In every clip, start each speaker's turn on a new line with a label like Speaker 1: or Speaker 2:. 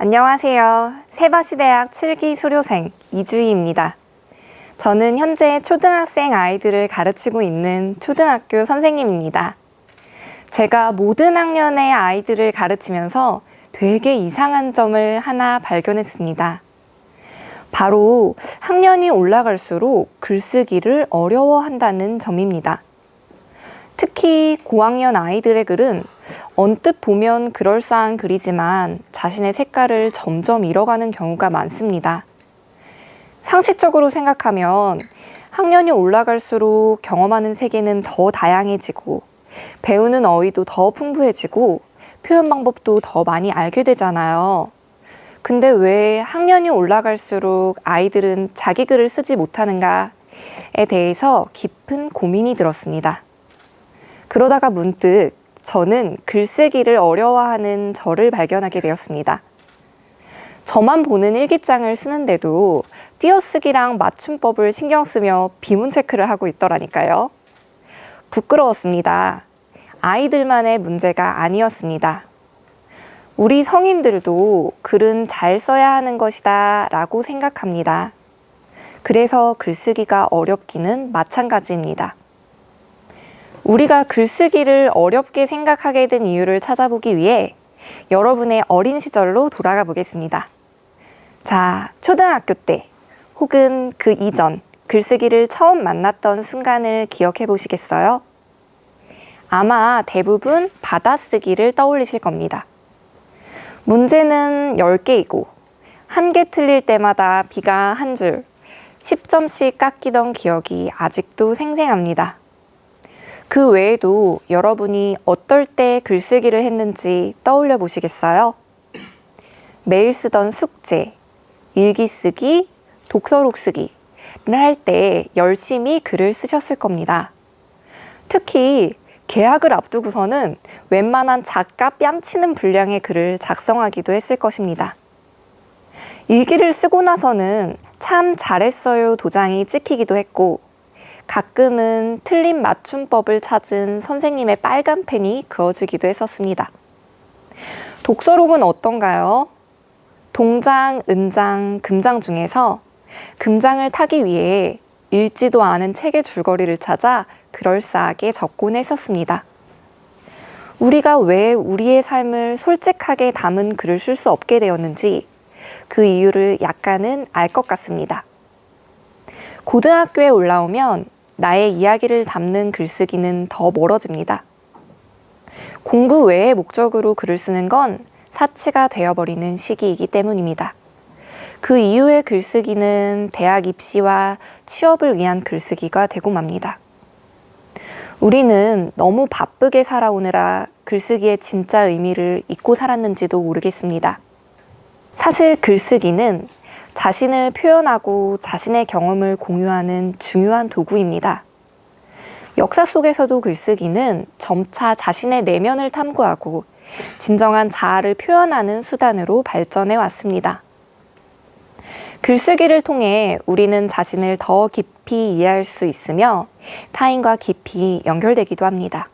Speaker 1: 안녕하세요. 세바시대학 7기 수료생 이주희입니다. 저는 현재 초등학생 아이들을 가르치고 있는 초등학교 선생님입니다. 제가 모든 학년의 아이들을 가르치면서 되게 이상한 점을 하나 발견했습니다. 바로 학년이 올라갈수록 글쓰기를 어려워한다는 점입니다. 특히 고학년 아이들의 글은 언뜻 보면 그럴싸한 글이지만 자신의 색깔을 점점 잃어가는 경우가 많습니다. 상식적으로 생각하면 학년이 올라갈수록 경험하는 세계는 더 다양해지고 배우는 어휘도 더 풍부해지고 표현 방법도 더 많이 알게 되잖아요. 근데 왜 학년이 올라갈수록 아이들은 자기 글을 쓰지 못하는가에 대해서 깊은 고민이 들었습니다. 그러다가 문득 저는 글쓰기를 어려워하는 저를 발견하게 되었습니다. 저만 보는 일기장을 쓰는데도 띄어쓰기랑 맞춤법을 신경 쓰며 비문 체크를 하고 있더라니까요. 부끄러웠습니다. 아이들만의 문제가 아니었습니다. 우리 성인들도 글은 잘 써야 하는 것이다 라고 생각합니다. 그래서 글쓰기가 어렵기는 마찬가지입니다. 우리가 글쓰기를 어렵게 생각하게 된 이유를 찾아보기 위해 여러분의 어린 시절로 돌아가 보겠습니다. 자, 초등학교 때 혹은 그 이전 글쓰기를 처음 만났던 순간을 기억해 보시겠어요? 아마 대부분 받아쓰기를 떠올리실 겁니다. 문제는 10개이고 한 개 틀릴 때마다 비가 한 줄, 10점씩 깎이던 기억이 아직도 생생합니다. 그 외에도 여러분이 어떨 때 글쓰기를 했는지 떠올려 보시겠어요? 매일 쓰던 숙제, 일기 쓰기, 독서록 쓰기를 할 때 열심히 글을 쓰셨을 겁니다. 특히 개학을 앞두고서는 웬만한 작가 뺨치는 분량의 글을 작성하기도 했을 것입니다. 일기를 쓰고 나서는 참 잘했어요 도장이 찍히기도 했고 가끔은 틀린 맞춤법을 찾은 선생님의 빨간 펜이 그어지기도 했었습니다. 독서록은 어떤가요? 동장, 은장, 금장 중에서 금장을 타기 위해 읽지도 않은 책의 줄거리를 찾아 그럴싸하게 적곤 했었습니다. 우리가 왜 우리의 삶을 솔직하게 담은 글을 쓸 수 없게 되었는지 그 이유를 약간은 알 것 같습니다. 고등학교에 올라오면 나의 이야기를 담는 글쓰기는 더 멀어집니다. 공부 외의 목적으로 글을 쓰는 건 사치가 되어버리는 시기이기 때문입니다. 그 이후의 글쓰기는 대학 입시와 취업을 위한 글쓰기가 되고 맙니다. 우리는 너무 바쁘게 살아오느라 글쓰기의 진짜 의미를 잊고 살았는지도 모르겠습니다. 사실 글쓰기는 자신을 표현하고 자신의 경험을 공유하는 중요한 도구입니다. 역사 속에서도 글쓰기는 점차 자신의 내면을 탐구하고 진정한 자아를 표현하는 수단으로 발전해 왔습니다. 글쓰기를 통해 우리는 자신을 더 깊이 이해할 수 있으며 타인과 깊이 연결되기도 합니다.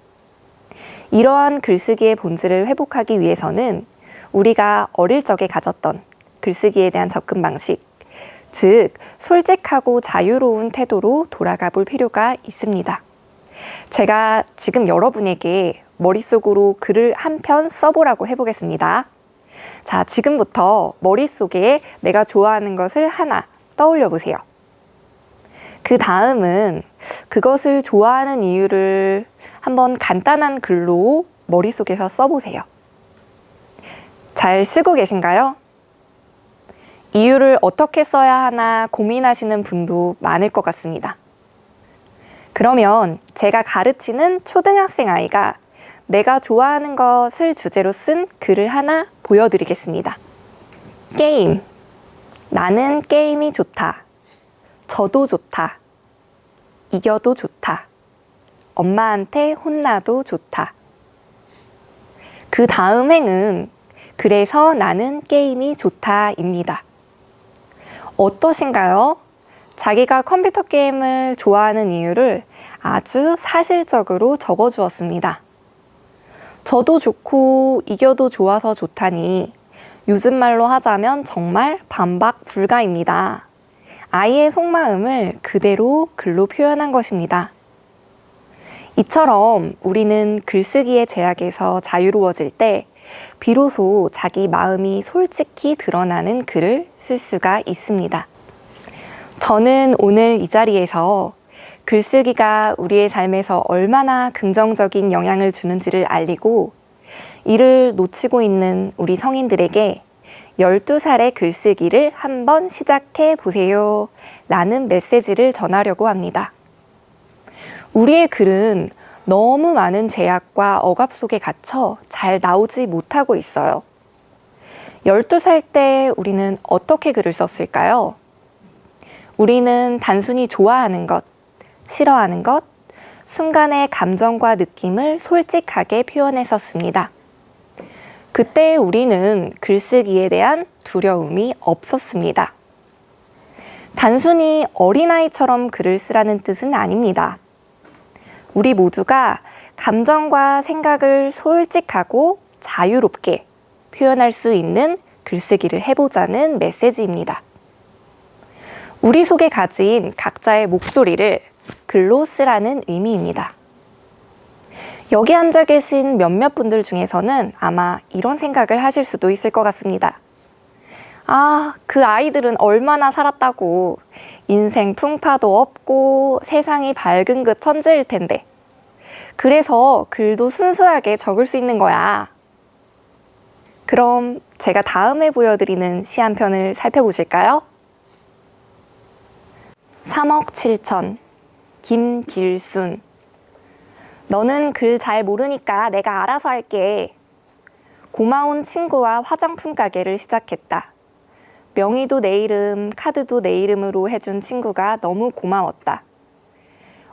Speaker 1: 이러한 글쓰기의 본질을 회복하기 위해서는 우리가 어릴 적에 가졌던 글쓰기에 대한 접근 방식, 즉 솔직하고 자유로운 태도로 돌아가 볼 필요가 있습니다. 제가 지금 여러분에게 머릿속으로 글을 한 편 써보라고 해보겠습니다. 자, 지금부터 머릿속에 내가 좋아하는 것을 하나 떠올려 보세요. 그 다음은 그것을 좋아하는 이유를 한번 간단한 글로 머릿속에서 써보세요. 잘 쓰고 계신가요? 이유를 어떻게 써야 하나 고민하시는 분도 많을 것 같습니다. 그러면 제가 가르치는 초등학생 아이가 내가 좋아하는 것을 주제로 쓴 글을 하나 보여드리겠습니다. 게임. 나는 게임이 좋다. 저도 좋다. 이겨도 좋다. 엄마한테 혼나도 좋다. 그 다음 행은 그래서 나는 게임이 좋다입니다. 어떠신가요? 자기가 컴퓨터 게임을 좋아하는 이유를 아주 사실적으로 적어주었습니다. 저도 좋고 이겨도 좋아서 좋다니 요즘 말로 하자면 정말 반박 불가입니다. 아이의 속마음을 그대로 글로 표현한 것입니다. 이처럼 우리는 글쓰기의 제약에서 자유로워질 때 비로소 자기 마음이 솔직히 드러나는 글을 쓸 수가 있습니다. 저는 오늘 이 자리에서 글쓰기가 우리의 삶에서 얼마나 긍정적인 영향을 주는지를 알리고 이를 놓치고 있는 우리 성인들에게 12살의 글쓰기를 한번 시작해 보세요 라는 메시지를 전하려고 합니다. 우리의 글은 너무 많은 제약과 억압 속에 갇혀 잘 나오지 못하고 있어요. 12살 때 우리는 어떻게 글을 썼을까요? 우리는 단순히 좋아하는 것, 싫어하는 것, 순간의 감정과 느낌을 솔직하게 표현했었습니다. 그때 우리는 글쓰기에 대한 두려움이 없었습니다. 단순히 어린아이처럼 글을 쓰라는 뜻은 아닙니다. 우리 모두가 감정과 생각을 솔직하고 자유롭게 표현할 수 있는 글쓰기를 해보자는 메시지입니다. 우리 속에 가진 각자의 목소리를 글로 쓰라는 의미입니다. 여기 앉아 계신 몇몇 분들 중에서는 아마 이런 생각을 하실 수도 있을 것 같습니다. 아, 그 아이들은 얼마나 살았다고. 인생 풍파도 없고 세상이 밝은 그 천재일 텐데. 그래서 글도 순수하게 적을 수 있는 거야. 그럼 제가 다음에 보여드리는 시 한 편을 살펴보실까요? 3억 7천 김길순. 너는 글 잘 모르니까 내가 알아서 할게. 고마운 친구와 화장품 가게를 시작했다. 명의도 내 이름, 카드도 내 이름으로 해준 친구가 너무 고마웠다.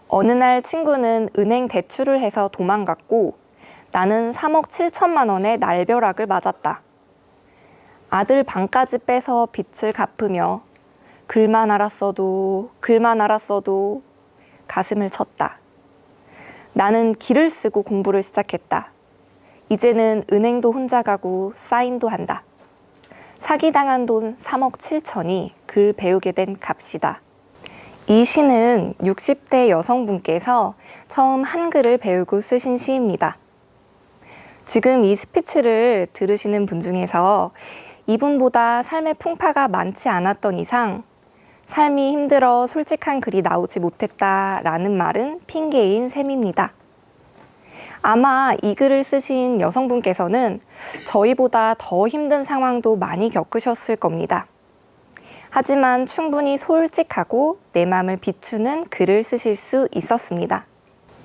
Speaker 1: 어느 날 친구는 은행 대출을 해서 도망갔고 나는 3억 7천만 원의 날벼락을 맞았다. 아들 방까지 빼서 빚을 갚으며 글만 알았어도 가슴을 쳤다. 나는 기를 쓰고 공부를 시작했다. 이제는 은행도 혼자 가고 사인도 한다. 사기당한 돈 3억 7천이 글 배우게 된 값이다. 이 시는 60대 여성분께서 처음 한글을 배우고 쓰신 시입니다. 지금 이 스피치를 들으시는 분 중에서 이분보다 삶의 풍파가 많지 않았던 이상 삶이 힘들어 솔직한 글이 나오지 못했다라는 말은 핑계인 셈입니다. 아마 이 글을 쓰신 여성분께서는 저희보다 더 힘든 상황도 많이 겪으셨을 겁니다. 하지만 충분히 솔직하고 내 마음을 비추는 글을 쓰실 수 있었습니다.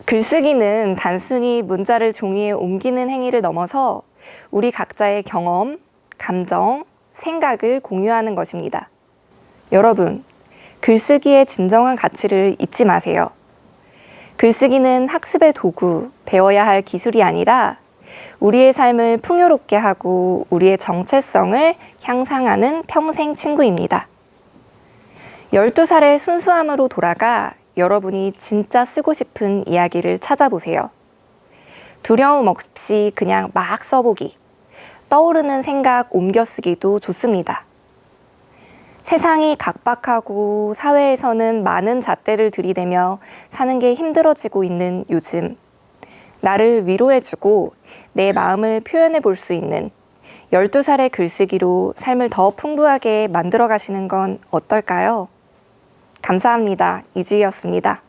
Speaker 1: 글쓰기는 단순히 문자를 종이에 옮기는 행위를 넘어서 우리 각자의 경험, 감정, 생각을 공유하는 것입니다. 여러분, 글쓰기의 진정한 가치를 잊지 마세요. 글쓰기는 학습의 도구, 배워야 할 기술이 아니라 우리의 삶을 풍요롭게 하고 우리의 정체성을 향상하는 평생 친구입니다. 12살의 순수함으로 돌아가 여러분이 진짜 쓰고 싶은 이야기를 찾아보세요. 두려움 없이 그냥 막 써보기, 떠오르는 생각 옮겨 쓰기도 좋습니다. 세상이 각박하고 사회에서는 많은 잣대를 들이대며 사는 게 힘들어지고 있는 요즘, 나를 위로해주고 내 마음을 표현해 볼 수 있는 12살의 글쓰기로 삶을 더 풍부하게 만들어 가시는 건 어떨까요? 감사합니다. 이주희였습니다.